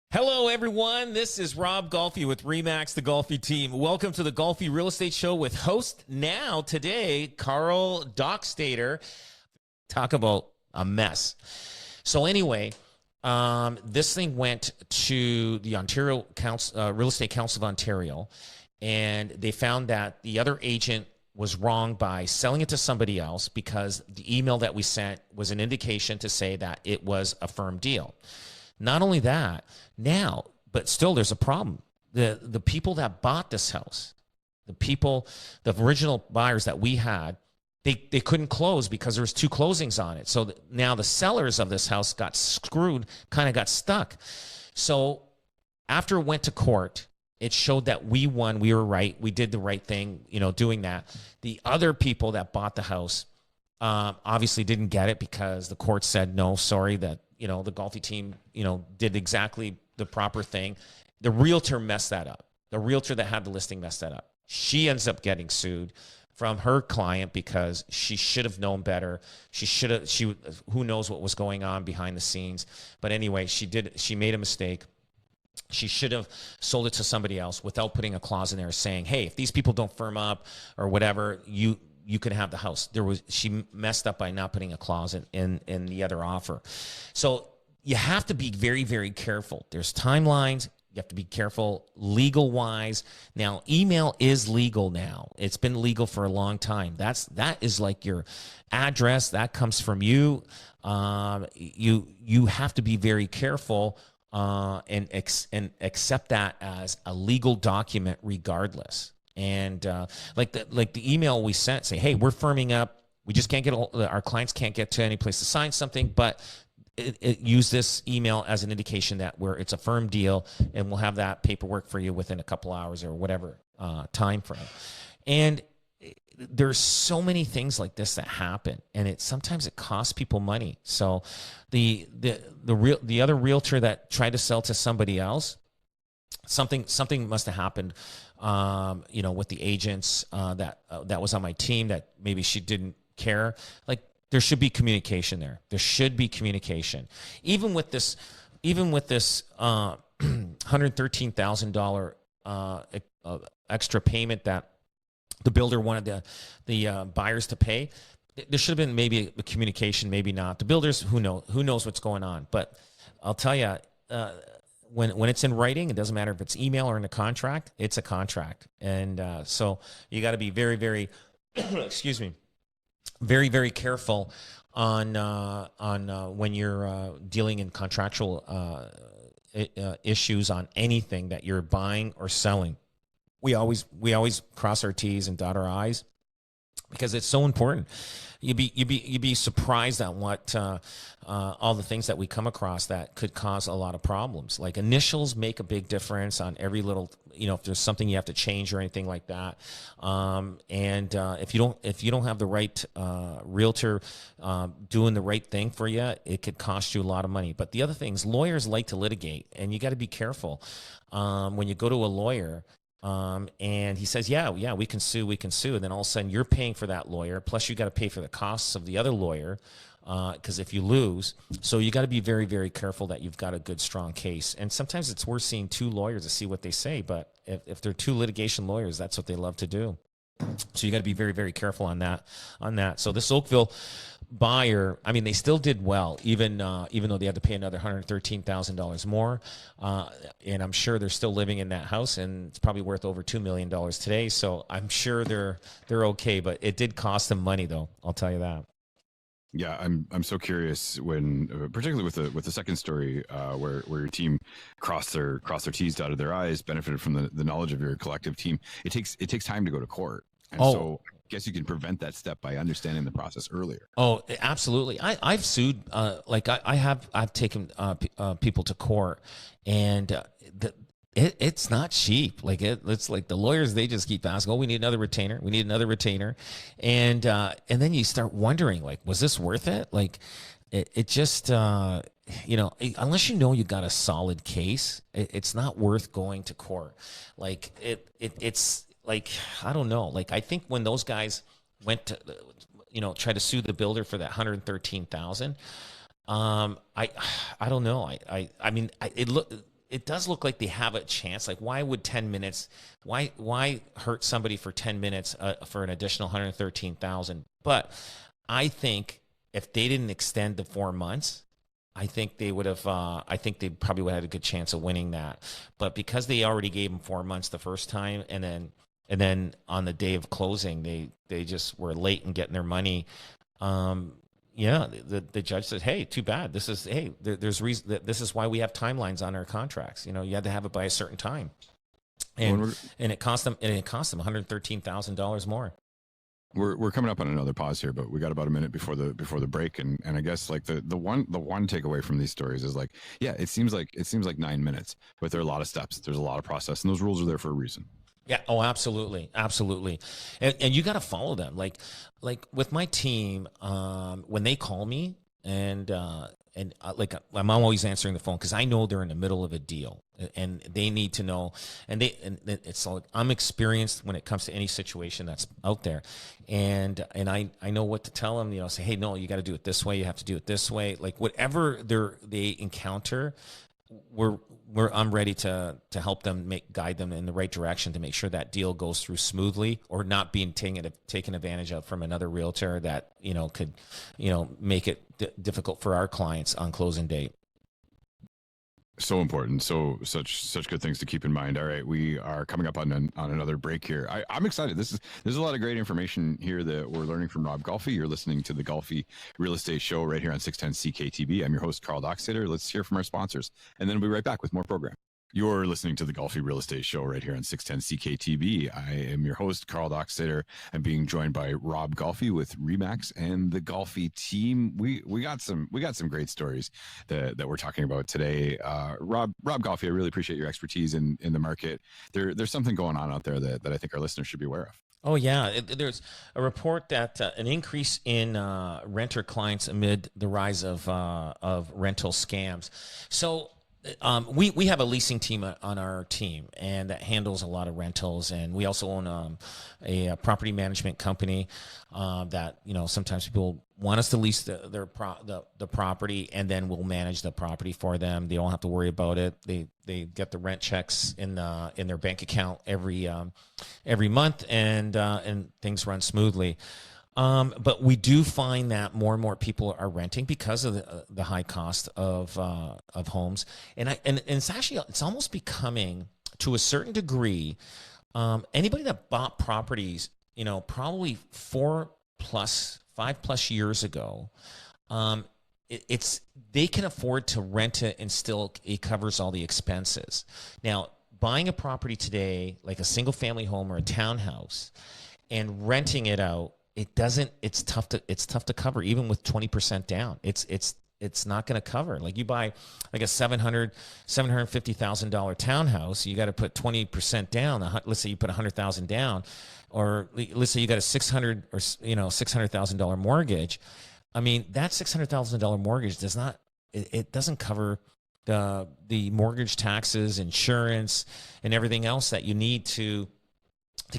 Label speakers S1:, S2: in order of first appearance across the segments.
S1: Hello, everyone. This is Rob Golfi with Remax, the Golfi Team. Welcome to the Golfi Real Estate Show with host now today, Carl Dockstader. Talk about a mess. So anyway, this thing went to the Ontario Council, Real Estate Council of Ontario, and they found that the other agent was wrong by selling it to somebody else because the email that we sent was an indication to say that it was a firm deal. Not only that, now, but still there's a problem. The people that bought this house, the original buyers that we had, they couldn't close because there was two closings on it. So now the sellers of this house got screwed, kind of got stuck. So after it went to court, it showed that we won, we were right, we did the right thing, doing that. The other people that bought the house obviously didn't get it because the court said, no, sorry, that the Golfi team, did exactly the proper thing. The realtor messed that up. The realtor that had the listing messed that up. She ends up getting sued from her client because she should have known better. Who knows what was going on behind the scenes. But anyway, she made a mistake. She should have sold it to somebody else without putting a clause in there saying, hey, if these people don't firm up or whatever, you can have the house. She messed up by not putting a clause in the other offer. So you have to be very, very careful. There's timelines. You have to be careful legal-wise. Now, email is legal now. It's been legal for a long time. That is like your address. That comes from you. You have to be very careful and accept that as a legal document regardless. And like the email we sent, say, hey, we're firming up. We just can't our clients can't get to any place to sign something, but use this email as an indication that it's a firm deal, and we'll have that paperwork for you within a couple hours or whatever time frame. And there's so many things like this that happen, and sometimes it costs people money. So the other realtor that tried to sell to somebody else, something must have happened, with the agents that was on my team that maybe she didn't care. Like, there should be communication there. There should be communication. Even with this $113,000 extra payment that the builder wanted the buyers to pay, there should have been maybe a communication, maybe not. The builders, who knows what's going on. But I'll tell you, when it's in writing, it doesn't matter if it's email or in a contract, it's a contract. And so you got to be very, very, excuse me, very, very careful on when you're dealing in contractual issues on anything that you're buying or selling. We always cross our T's and dot our I's because it's so important. You'd be surprised at what all the things that we come across that could cause a lot of problems. Like, initials make a big difference on every little, if there's something you have to change or anything like that. If you don't have the right realtor doing the right thing for you, it could cost you a lot of money. But the other thing is, lawyers like to litigate, and you got to be careful when you go to a lawyer. And he says, yeah, we can sue. And then all of a sudden you're paying for that lawyer. Plus you got to pay for the costs of the other lawyer. Because if you lose, so you got to be very, very careful that you've got a good, strong case. And sometimes it's worth seeing two lawyers to see what they say. But if they're two litigation lawyers, that's what they love to do. So you got to be very, very careful on that. So this Oakville buyer, I mean, they still did well, even though they had to pay another $113,000 more. And I'm sure they're still living in that house, and it's probably worth over $2 million today. So I'm sure they're okay, but it did cost them money, though. I'll tell you that.
S2: Yeah, I'm so curious when, particularly with the second story, where your team crossed their T's, dotted their I's, benefited from the knowledge of your collective team. It takes time to go to court, and so I guess you can prevent that step by understanding the process earlier.
S1: Oh, absolutely. I've sued, I've taken people to court, and it's not cheap. Like it's like the lawyers, they just keep asking, oh, we need another retainer. We need another retainer. And then you start wondering, like, was this worth it? Like it just, unless you got a solid case, it's not worth going to court. Like it's like, I don't know. Like, I think when those guys went to, try to sue the builder for that 113,000, I don't know. I mean, it looked, it does look like they have a chance. Like, why would 10 minutes? Why hurt somebody for 10 minutes for an additional 113,000? But I think if they didn't extend the 4 months, I think they would have. I think they probably would have had a good chance of winning that. But because they already gave them 4 months the first time, and then on the day of closing, they just were late in getting their money. Yeah, the judge said, "Hey, too bad. There's reason. This is why we have timelines on our contracts. You know, you had to have it by a certain time, and it cost them $113,000 more."
S2: We're coming up on another pause here, but we got about a minute before the break, and I guess like the one takeaway from these stories is like, yeah, it seems like 9 minutes, but there are a lot of steps. There's a lot of process, and those rules are there for a reason.
S1: Yeah. Oh, absolutely. Absolutely. And you got to follow them. Like with my team, when they call me and like I'm always answering the phone because I know they're in the middle of a deal and they need to know, and it's like, I'm experienced when it comes to any situation that's out there. And I know what to tell them, you know, say, hey, no, you got to do it this way. You have to do it this way. Like whatever they encounter, I'm ready to help them guide them in the right direction to make sure that deal goes through smoothly, or not being taken advantage of from another realtor that, you know, could, you know, make it difficult for our clients on closing date.
S2: So important. Such good things to keep in mind. All right, we are coming up on another break here. I'm excited. There's a lot of great information here that we're learning from Rob Golfi. You're listening to the Golfi Real Estate Show right here on 610 CKTB. I'm your host, Carl Dockstader. Let's hear from our sponsors, and then we'll be right back with more program. You're listening to the Golfi Real Estate Show right here on 610 CKTB. I am your host, Carl Dockstader. I'm being joined by Rob Golfi with Remax and the Golfi team. We got some great stories that we're talking about today. Rob Golfi, I really appreciate your expertise in the market. There's something going on out there that I think our listeners should be aware of.
S1: Oh yeah, there's a report that an increase in renter clients amid the rise of rental scams. So. We have a leasing team on our team, and that handles a lot of rentals. And we also own a property management company that, you know, sometimes people want us to lease the property, and then we'll manage the property for them. They don't have to worry about it. They get the rent checks in their bank account every month, and things run smoothly. But we do find that more and more people are renting because of the high cost of homes, and it's almost becoming, to a certain degree, anybody that bought properties, you know, probably 5+ years ago, they can afford to rent it, and still it covers all the expenses. Now, buying a property today, like a single family home or a townhouse, and renting it out, it's tough to cover, even with 20% down. It's not going to cover. Like, you buy like a $750,000 townhouse, you got to put 20% down. Let's say you put $100,000 down, or let's say you got a $600,000 mortgage. I mean, that $600,000 mortgage doesn't cover the mortgage, taxes, insurance, and everything else that you need to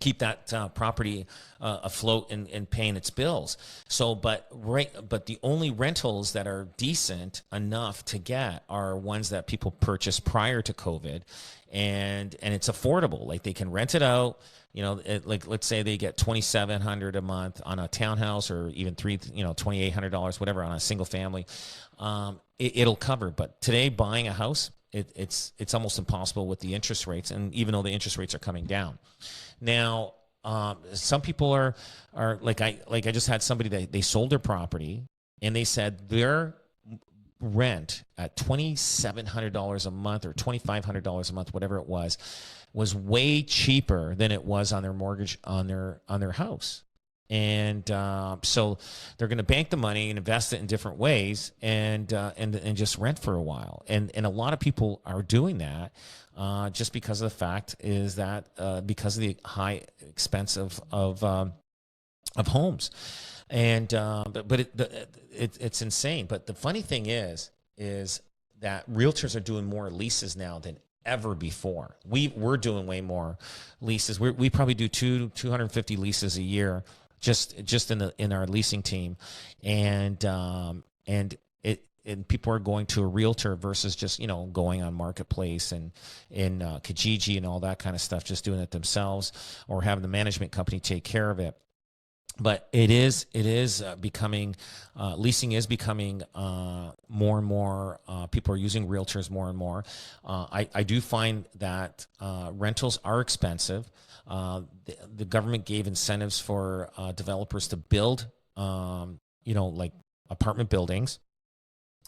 S1: keep that property afloat and paying its bills. So, but the only rentals that are decent enough to get are ones that people purchased prior to COVID, and it's affordable. Like, they can rent it out. You know, like, let's say they get $2,700 a month on a townhouse, or even $2,800, whatever, on a single family. It'll cover. But today, buying a house, it's almost impossible with the interest rates, and even though the interest rates are coming down. Now, some people are like I just had somebody that they sold their property, and they said their rent at $2,700 a month or $2,500 a month, whatever it was way cheaper than it was on their mortgage on their house. And so they're going to bank the money and invest it in different ways, and just rent for a while. And a lot of people are doing that just because of the fact is that because of the high expense of homes. And but it's insane. But the funny thing is that realtors are doing more leases now than ever before. We're doing way more leases. We probably do 250 leases a year. Just in our leasing team, and and people are going to a realtor versus just, you know, going on Marketplace and in Kijiji and all that kind of stuff, just doing it themselves or having the management company take care of it. But it is becoming, leasing is becoming more and more, people are using realtors more and more. I do find that rentals are expensive. The government gave incentives for developers to build, you know, like apartment buildings,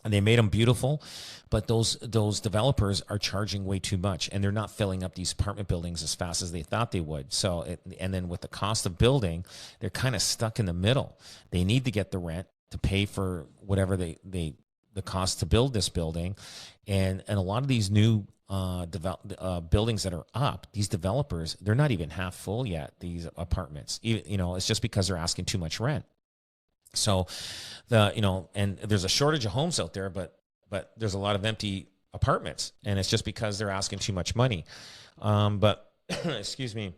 S1: and they made them beautiful, but those developers are charging way too much, and they're not filling up these apartment buildings as fast as they thought they would. So, and then with the cost of building, they're kind of stuck in the middle. They need to get the rent to pay for whatever the cost to build this building, and a lot of these new buildings that are up, these developers, they're not even half full yet. These apartments, you know, it's just because they're asking too much rent. So you know, and there's a shortage of homes out there, but there's a lot of empty apartments, and it's just because they're asking too much money. But excuse me.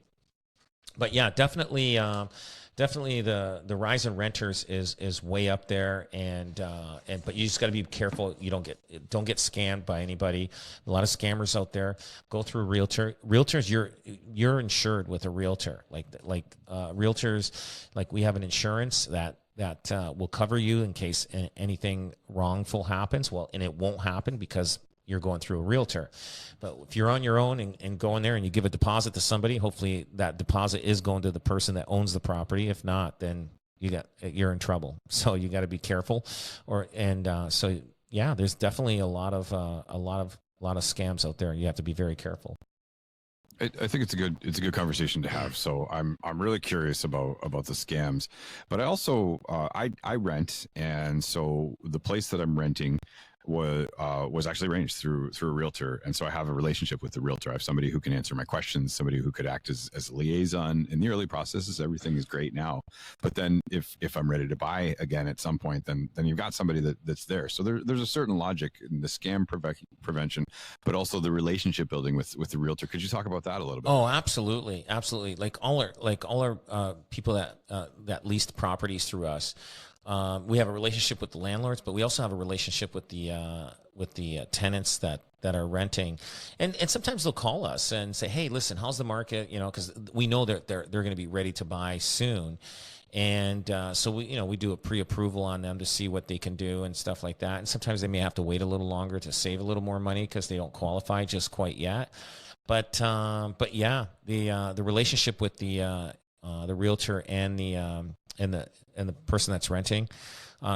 S1: But yeah, definitely the rise in renters is way up there, and but you just got to be careful you don't get scammed by anybody. A lot of scammers out there. Go through a realtor. Realtors, you're insured with a realtor. Like realtors, like we have an insurance that will cover you in case anything wrongful happens. Well, and it won't happen because you're going through a realtor. But if you're on your own and go in there and you give a deposit to somebody, hopefully that deposit is going to the person that owns the property. If not, then you're in trouble. So you got to be careful. So yeah, there's definitely a lot of scams out there. You have to be very careful.
S2: I think it's a good conversation to have. So I'm really curious about the scams, but I also I rent, and so the place that I'm renting was actually arranged through a realtor, and so I have a relationship with the realtor. I have somebody who can answer my questions, somebody who could act as a liaison in the early processes. Everything is great now, but then if I'm ready to buy again at some point, then you've got somebody that's there. So there's a certain logic in the scam prevention, but also the relationship building with the realtor. Could you talk about that a little bit?
S1: Oh, absolutely, absolutely. Like all our people that leased properties through us. We have a relationship with the landlords, but we also have a relationship with the tenants that are renting, and sometimes they'll call us and say, "Hey, listen, how's the market?" You know, because we know that they're going to be ready to buy soon, and so we do a pre-approval on them to see what they can do and stuff like that. And sometimes they may have to wait a little longer to save a little more money because they don't qualify just quite yet. But yeah, the relationship with the realtor and the person that's renting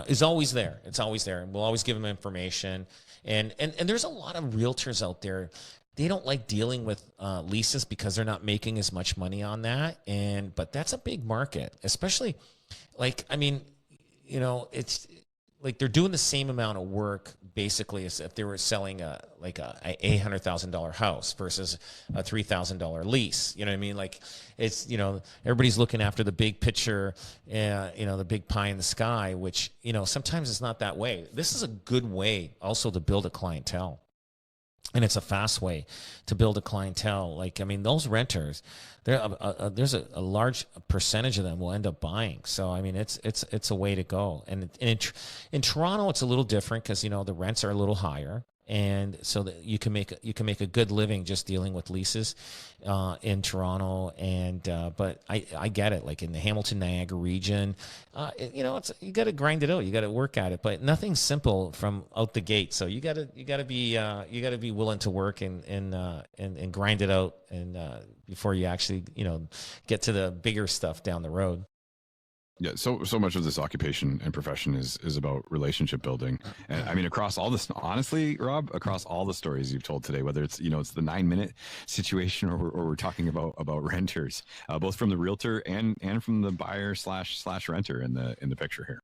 S1: is always there. It's always there, and we'll always give them information. And there's a lot of realtors out there. They don't like dealing with leases because they're not making as much money on that. But that's a big market, especially like, I mean, you know, it's like they're doing the same amount of work basically as if they were selling a $800,000 house versus a $3,000 lease. You know what I mean? Like it's, you know, everybody's looking after the big picture, you know, the big pie in the sky, which, you know, sometimes it's not that way. This is a good way also to build a clientele. And it's a fast way to build a clientele. Like, I mean, those renters, there's a large percentage of them will end up buying. So, I mean, it's a way to go. And in Toronto, it's a little different because, you know, the rents are a little higher. And so that you can make a good living just dealing with leases in Toronto. And but I get it. Like in the Hamilton Niagara region, you know, you got to grind it out. You got to work at it. But nothing's simple from out the gate. So you got to be willing to work and grind it out and before you actually, you know, get to the bigger stuff down the road.
S2: Yeah, so much of this occupation and profession is about relationship building, and I mean across all this. Honestly, Rob, across all the stories you've told today, whether it's it's the 9-minute situation or we're talking about renters, both from the realtor and from the buyer slash renter in the picture here.